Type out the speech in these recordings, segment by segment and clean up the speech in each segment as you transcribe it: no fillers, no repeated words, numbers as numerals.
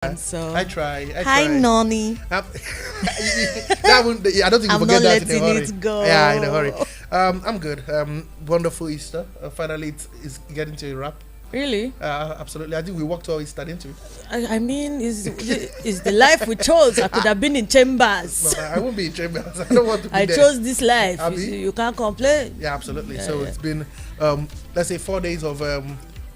So I try. Hi, Noni. I don't think you forget that in a hurry. It go. Yeah, in a hurry. I'm good. Wonderful Easter. Finally, it's getting to a wrap. Really? Absolutely. I think we walked all Easter, didn't we? I mean, is the life we chose. I could have been in chambers. No, I won't be in chambers. I don't want to be I there. chose this life. You can't complain. Yeah, absolutely. Yeah, so it's been, let's say, 4 days of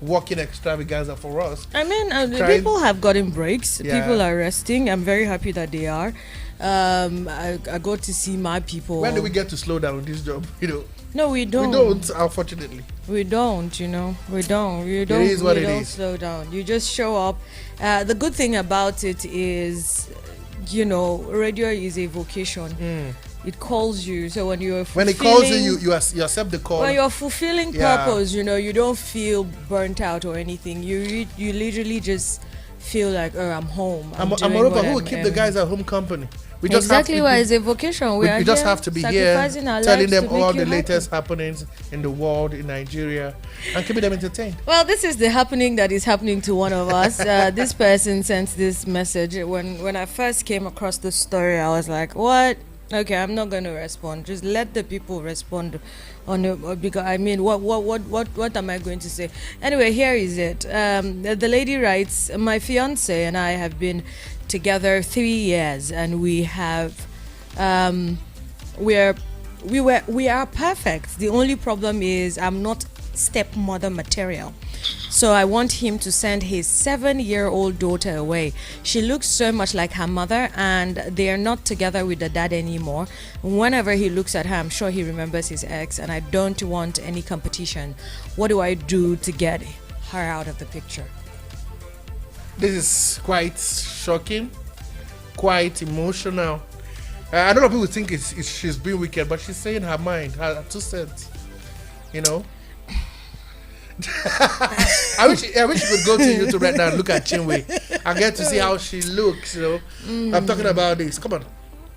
working extravaganza for us. I mean, people have gotten breaks. Yeah. People are resting. I'm very happy that they are. I got to see my people. When do we get to slow down with this job? No, we don't. We don't, unfortunately. We don't, We don't. It is what it is. Slow down. You just show up. The good thing about it is, radio is a vocation. It calls you. So when you're when it calls you, you accept the call. When you're fulfilling purpose, you don't feel burnt out or anything. You literally just feel like, oh, I'm home. Moreover, who will keep the guys at home company? We just exactly why it's a vocation. We just have to be here, telling them all the latest happenings in the world, in Nigeria, and keeping them entertained. Well, this is the happening that is happening to one of us. This person sent this message. When I first came across the story, I was like, what? Okay, I'm not going to respond. Just let the people respond on it, because I mean, what am I going to say? Anyway, here is it. The lady writes, my fiance and I have been together 3 years, and we are perfect. The only problem is I'm not stepmother material. So I want him to send his 7-year-old daughter away. She looks so much like her mother, and they are not together with the dad anymore. Whenever he looks at her, I'm sure he remembers his ex, and I don't want any competition. What do I do to get her out of the picture? This is quite shocking, quite emotional. I know people think she's being wicked, but she's saying her mind, her 2 cents. I wish she could go to YouTube right now and look at Chinwe and get to see how she looks. I'm talking about this. Come on.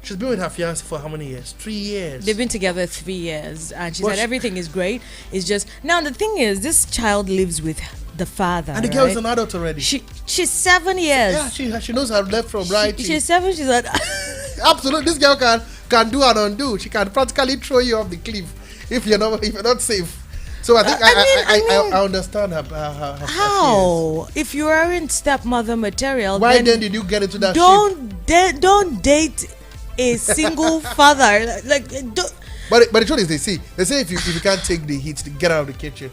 She's been with her fiancé for how many years? 3 years. They've been together 3 years, and she said everything is great. It's just now the thing is, this child lives with the father, and the girl is an adult already. She's 7 years. Yeah, she knows her left from right. She's 7. She's like absolutely. This girl can do and undo. She can practically throw you off the cliff if you're not safe. So I think I understand her how fears. If you aren't stepmother material, why then did you get into that? Don't date a single father. But the truth is, they say if you can't take the heat, to get out of the kitchen.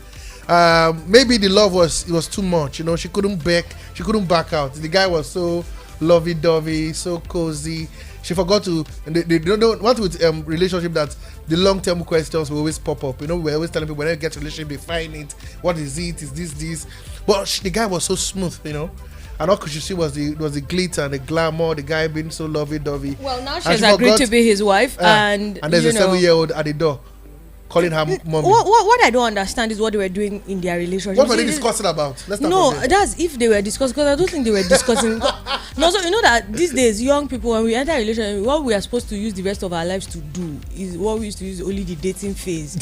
Maybe the love was too much. She couldn't back out. The guy was so lovey-dovey, so cozy. She forgot to. And they don't want with relationship that the long-term questions will always pop up. We're always telling people when they get to relationship, they find it. What is it? Is this? But the guy was so smooth, And all could you see was the glitter and the glamour. The guy being so lovey-dovey. Well, now she's agreed to be his wife, and there's a 7-year-old at the door calling her mommy. What I don't understand is what they were doing in their relationship. What were they discussing about? That's if they were discussing, because I don't think they were discussing. No, so that these days young people, when we enter a relationship, what we are supposed to use the rest of our lives to do is what we used to use only the dating phase.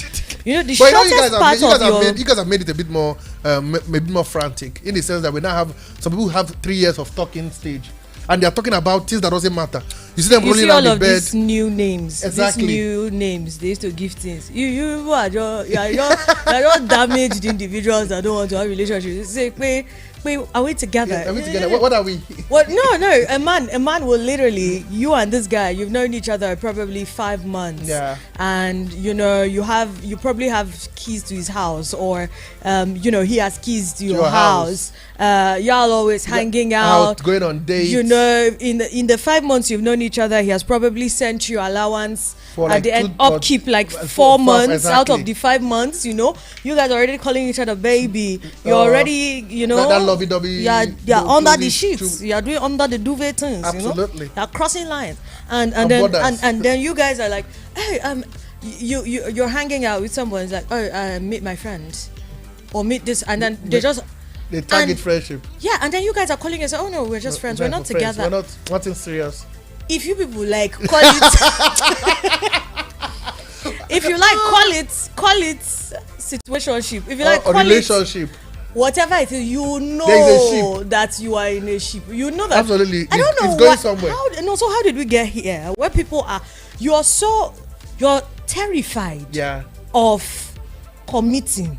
The shortest part of you guys have made it a bit more frantic, in the sense that we now have some people who have 3 years of talking stage. And they are talking about things that doesn't matter. You see them rolling on the bed. These new names. Exactly. These new names. They used to give things. You are just damaged individuals that don't want to have relationships. Say, wait, are we together? Yeah, are we together? What are we? What? No. A man will literally, you and this guy, you've known each other probably 5 months. Yeah. And you probably have keys to his house, or he has keys to your house. Y'all always hanging out, going on dates. In the 5 months you've known each other, he has probably sent you allowance for at the end, upkeep 4 months exactly. Out of the 5 months. You guys are already calling each other baby. You're already that lovey-dovey. You're under the sheets. You're doing under the duvet things. Absolutely. You're crossing lines, and then you guys are like, hey, you're hanging out with someone. It's like, oh, meet my friend, or meet this, and then they target friendship. Yeah, and then you guys are calling us, oh no, we're just friends. We're not together. We're not nothing serious. If you people like, call it. If you like, call it situationship. If you like, call relationship. whatever it is, you There is a know that you are in a ship. You know that. Absolutely. I don't know It's going somewhere. So how did we get here? Where people are, you're terrified Yeah. of committing,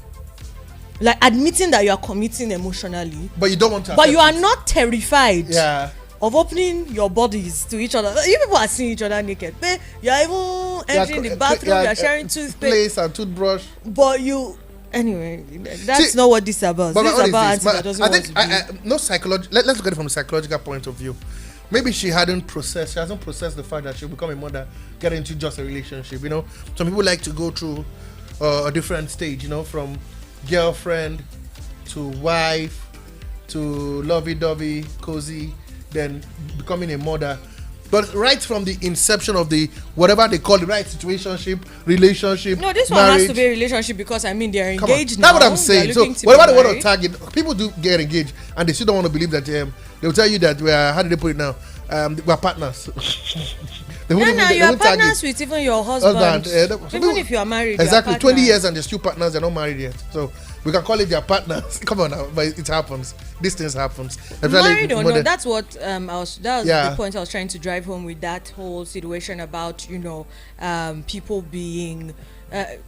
like admitting that you are committing emotionally, But you don't want to. but you are not terrified. Yeah. Of opening your bodies to each other. You people are seeing each other naked. You are even entering the bathroom. You are sharing toothpaste and toothbrush. But you, anyway, that's not what this is about. This is about auntie that doesn't want to do. No psychology. Let's look at it from a psychological point of view. Maybe she hasn't processed the fact that she'll become a mother, get into just a relationship. You know, some people like to go through a different stage. You know, from girlfriend to wife to lovey-dovey, cozy, then becoming a mother. But right from the inception of the whatever they call the right situationship, relationship. No, this marriage, one has to be a relationship because I mean they're engaged now. That's what I'm saying. So whatever they want to target, people do get engaged, and they still don't want to believe that they will tell you that we are. How do they put it now? We're partners. You are partners with even your husband. Even if you are married. Exactly. 20 years and they're still partners. They're not married yet. So we can call it their partners. Come on now, but it happens. These things happens. Married or not, that's what the point I was trying to drive home with that whole situation about people being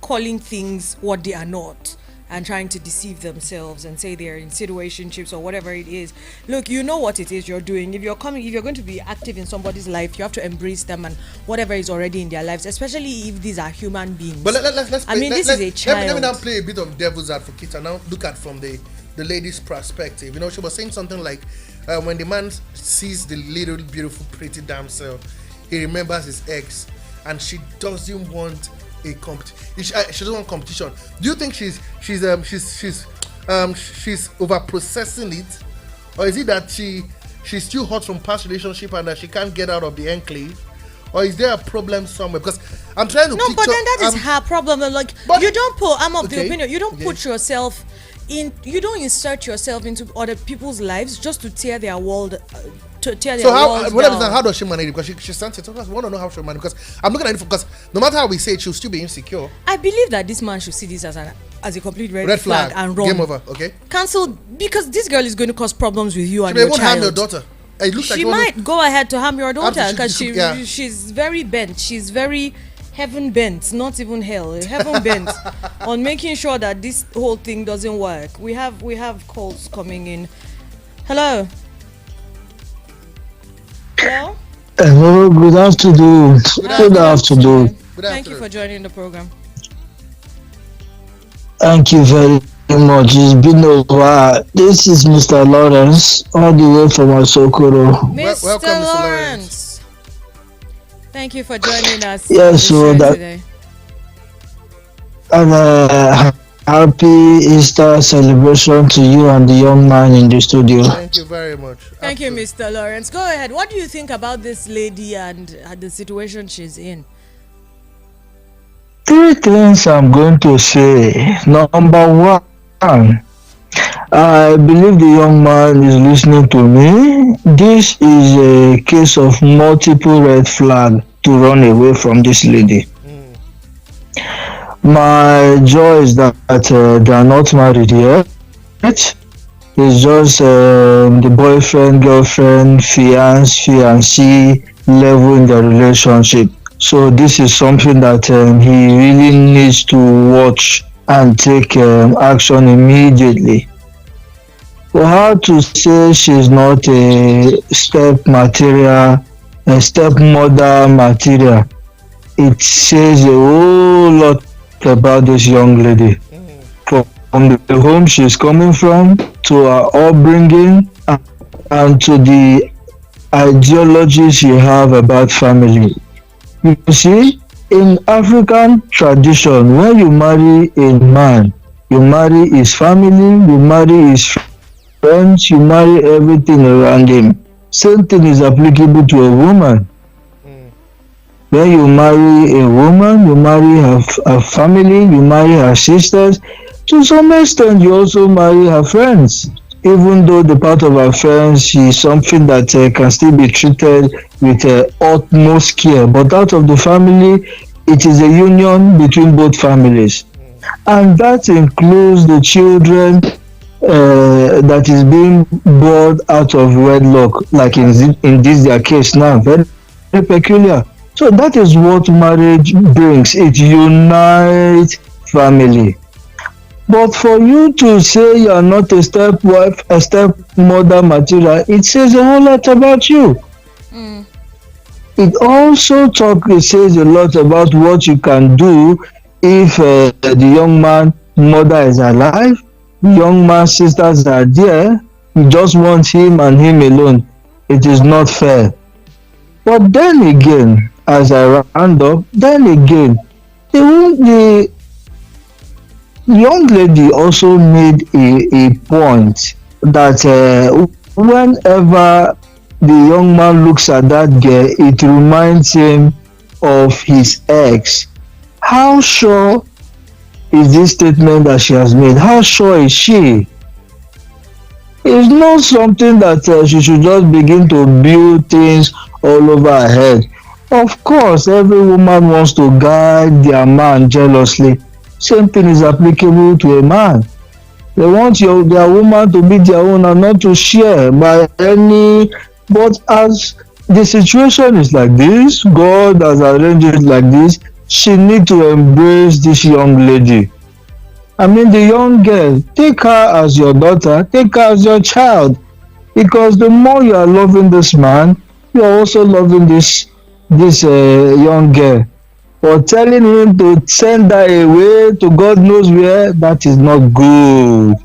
calling things what they are not and trying to deceive themselves and say they're in situationships or whatever it is. Look, you know what it is you're doing. If you're going to be active in somebody's life, you have to embrace them and whatever is already in their lives, especially if these are human beings. But let's this is a child. Let me now play a bit of devil's advocate and now look at from the lady's perspective. You know, she was saying something like, when the man sees the little beautiful pretty damsel, he remembers his ex, and she doesn't want she doesn't want competition. Do you think she's over processing it, or is it that she's still hot from past relationship and that she can't get out of the enclave, or is there a problem somewhere? Because I'm trying to. No, but then that is her problem. Like, you don't put. I'm of the opinion. You don't put yourself in. You don't insert yourself into other people's lives just to tear their world. How does she manage it? Because she sent it. So I want to know how she manage it. Because I'm looking at it because no matter how we say it, she'll still be insecure. I believe that this man should see this as a complete red flag and run. Game over. Okay. Cancel, because this girl is going to cause problems with you and your child. Harm your daughter. It looks she might go ahead to harm your daughter because she's very bent. She's very heaven bent, not even hell. Heaven bent on making sure that this whole thing doesn't work. We have calls coming in. Hello. Hello? Hello, good afternoon. Good afternoon. Thank you for joining the program. Thank you very much. It's been a while. This is Mr. Lawrence, all the way from Asokoro. Mr. Lawrence. Thank you for joining us. Yes, so today. And happy Easter celebration to you and the young man in the studio. Thank you very much. Thank you, Mr. Lawrence. Go ahead. What do you think about this lady and the situation she's in? 3 things I'm going to say. Number 1, I believe the young man is listening to me. This is a case of multiple red flags to run away from this lady. My joy is that they are not married yet. It's just the boyfriend, girlfriend, fiancé level in the relationship. So this is something that he really needs to watch and take action immediately. For her to say she's not a stepmother material, it says a whole lot about this young lady. From the home she's coming from, to her upbringing, and to the ideology she have about family. You see, in African tradition, when you marry a man, you marry his family, you marry his friends, you marry everything around him. Same thing is applicable to a woman. When you marry a woman, you marry her family, you marry her sisters. To some extent, you also marry her friends. Even though the part of her friends is something that can still be treated with utmost care. But out of the family, it is a union between both families. And that includes the children that is being born out of wedlock, like in this their case now, very, very peculiar. So that is what marriage brings. It unites family. But for you to say you are not a stepwife, a stepmother material, it says a whole lot about you. Mm. It says a lot about what you can do if the young man mother is alive, the young man's sisters are there, you just want him and him alone. It is not fair. But then again, as I round up, then again, the young lady also made a point that whenever the young man looks at that girl, it reminds him of his ex. How sure is this statement that she has made? How sure is she? It's not something that she should just begin to build things all over her head. Of course, every woman wants to guide their man jealously. Same thing is applicable to a man. They want their woman to be their own and not to share by any. But as the situation is like this, God has arranged it like this, she need to embrace this young lady. I mean, the young girl, take her as your daughter, take her as your child, because the more you are loving this man, you are also loving this young girl. But telling him to send her away to God knows where, that is not good.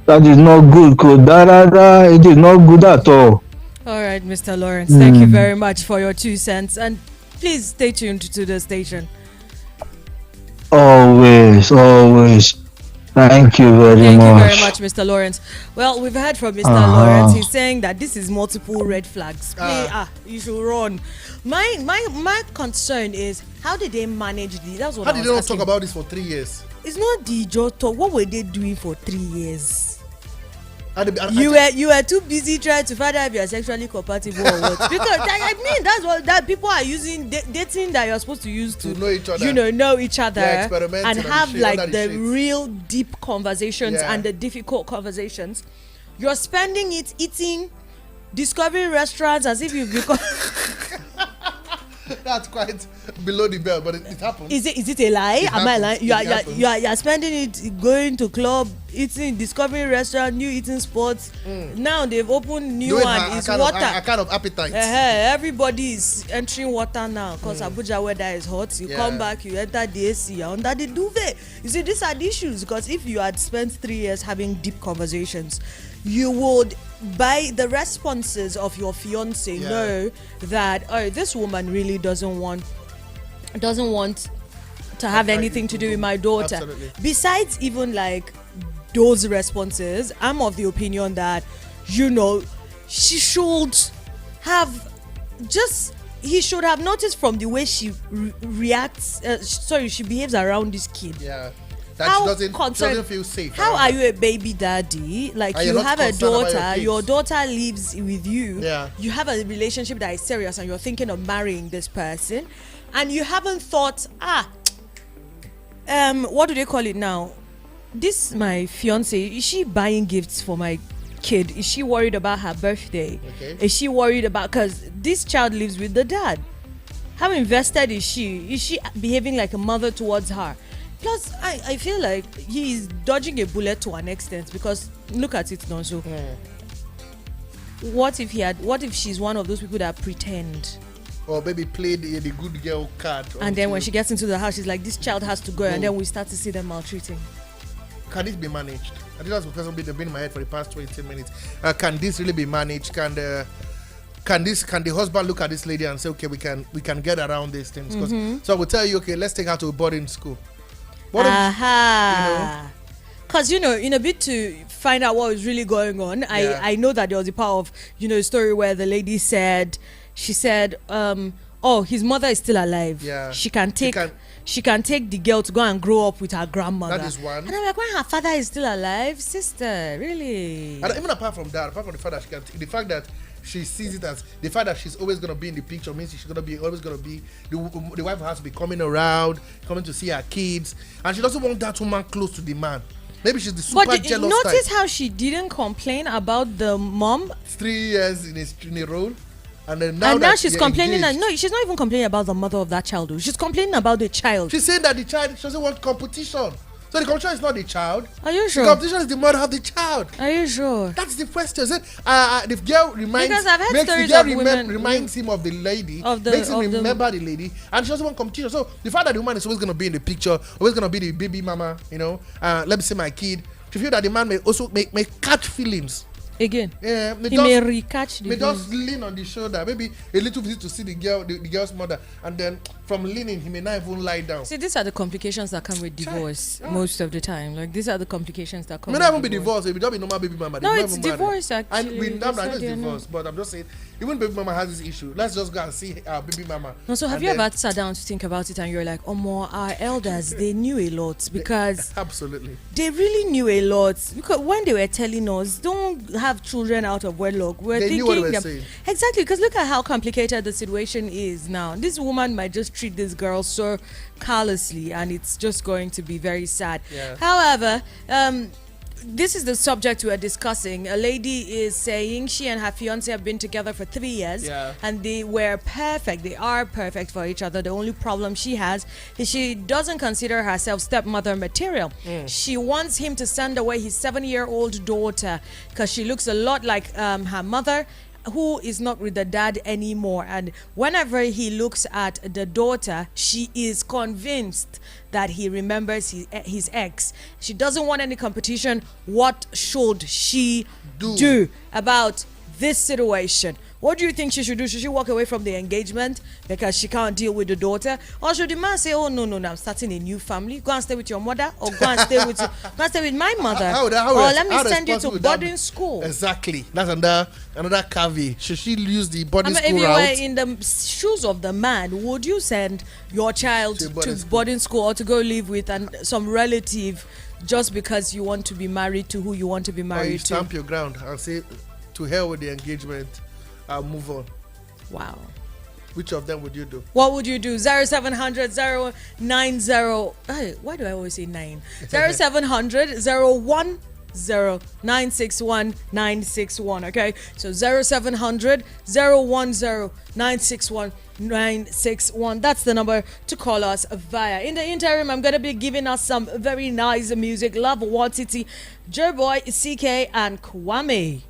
That is not good, Kodarada. It is not good at all. All right, Mr. Lawrence, thank you very much for your 2 cents, and please stay tuned to the station. Always. Thank you very much. Thank you very much, Mr. Lawrence. Well, we've heard from Mr. Lawrence. He's saying that this is multiple red flags. You should run. My concern is, how did they manage this? That's what how did they not talk about this for 3 years? It's not the just talk. What were they doing for 3 years? You were too busy trying to find out if you are sexually compatible or what? Because I mean, that's what that people are using dating that you're supposed to use to know each other. Know each other and have like the real deep conversations and the difficult conversations. You're spending it eating, discovering restaurants as if you've become. That's quite below the belt, but it happens. Is it a lie? Am I lying? You are spending it going to club, eating, discovering restaurant, new eating spots. Now they've opened new one. It's water. A kind of appetite. Everybody is entering water now because Abuja weather is hot. You come back, you enter the AC, you're under the duvet. You see, these are the issues, because if you had spent 3 years having deep conversations, you would, by the responses of your fiance, know that this woman really doesn't want to have anything to do with my daughter. Absolutely. Besides even like those responses, I'm of the opinion that she should have he should have noticed from the way she reacts. She behaves around this kid. Yeah. That she doesn't feel safe. How are you a baby daddy? Like, you have a daughter, your daughter lives with you. Yeah. You have a relationship that is serious and you're thinking of marrying this person, and you haven't thought, what do they call it now? This my fiance, is she buying gifts for my kid? Is she worried about her birthday? Okay. Is she worried about, because this child lives with the dad? How invested is she? Is she behaving like a mother towards her? Plus, I feel like he's dodging a bullet to an extent, because look at it now. So, what if she's one of those people that pretend? Or maybe play the good girl card. And then when she gets into the house, she's like, this child has to go, and then we start to see them maltreating. Can this be managed? I think that's the question been in my head for the past 20 minutes. Can this really be managed? Can the husband look at this lady and say, okay, we can get around these things? So I will tell you, okay, let's take her to a boarding school. Because in a bit to find out what was really going on, I know that there was a part of a story where the lady said, his mother is still alive. She can take the girl to go and grow up with her grandmother. That is one. And I'm like, when her father is still alive, sister, really? And even apart from the fact that the fact that she sees it as the fact that she's always going to be in the picture means she's always going to be the wife has to be coming around, coming to see her kids, and she doesn't want that woman close to the man. Maybe she's the super But jealous notice type. how she didn't complain about the mom. 3 years in a role, and then now And that now she's you're complaining. engaged, No, she's not even complaining about the mother of that child. She's complaining about the child. she's saying that the child, she doesn't want competition. So the competition is not the child. Are you The sure? competition is the mother of the child. Are you sure? That's the question. Is it, the girl reminds, Because I've heard makes the stories girl of women reminds him of the lady, of the- makes him of the- remember the lady, and she doesn't want competition. So the fact that the woman is always going to be in the picture, always going to be the baby mama, let me see my kid. She feel that the man may also may catch feelings. Again. Yeah, He may recatch the may feeling. just lean on the shoulder, maybe a little bit to see the girl's mother, and then from leaning he may not even lie down. See, these are the complications that come with divorce most of the time. Like, these are the complications that come May with not even be divorce. divorced. It will just be normal baby mama. No, They it's don't even marry. divorce, actually. And we They know said it's they're divorce, but I'm just saying, even baby mama has this issue. Let's just go and see our baby mama. No, so have And you then- ever sat down to think about it and you're like, oh, more our elders, they knew a lot because Absolutely. they really knew a lot. Because when they were telling us, don't have children out of wedlock, we're They thinking knew what they were them- saying. Exactly, because look at how complicated the situation is now. This woman might just treat this girl so callously, and it's just going to be very sad. Yeah. However, this is the subject we are discussing. A lady is saying she and her fiance have been together for 3 years, Yeah. and they were perfect. They are perfect for each other. The only problem she has is she doesn't consider herself stepmother material. She wants him to send away his 7-year-old daughter because she looks a lot like her mother, who is not with the dad anymore. And whenever he looks at the daughter, she is convinced that he remembers his ex. She doesn't want any competition. What should she do about this situation? What do you think she should do? Should she walk away from the engagement because she can't deal with the daughter? Or should the man say, oh, no, I'm starting a new family. Go and stay with your mother, or go and stay with my mother. Or let me send you to boarding school. Exactly. That's another caveat. Should she use the boarding If school you route? were in the shoes of the man, would you send your child To to boarding school or to go live with some relative just because you want to be married to who you want to be Or you married to? stamp your ground and say, to hell with the engagement, I'll move on. Wow. Which of them would you do? What would you do? 0700 090. Hey, why do I always say 9? 0700 010 961 961. Okay, so 0700 010 961 961. That's the number to call us via. In the interim, I'm gonna be giving us some very nice music. Love World City, Jerboy, CK, and Kwame.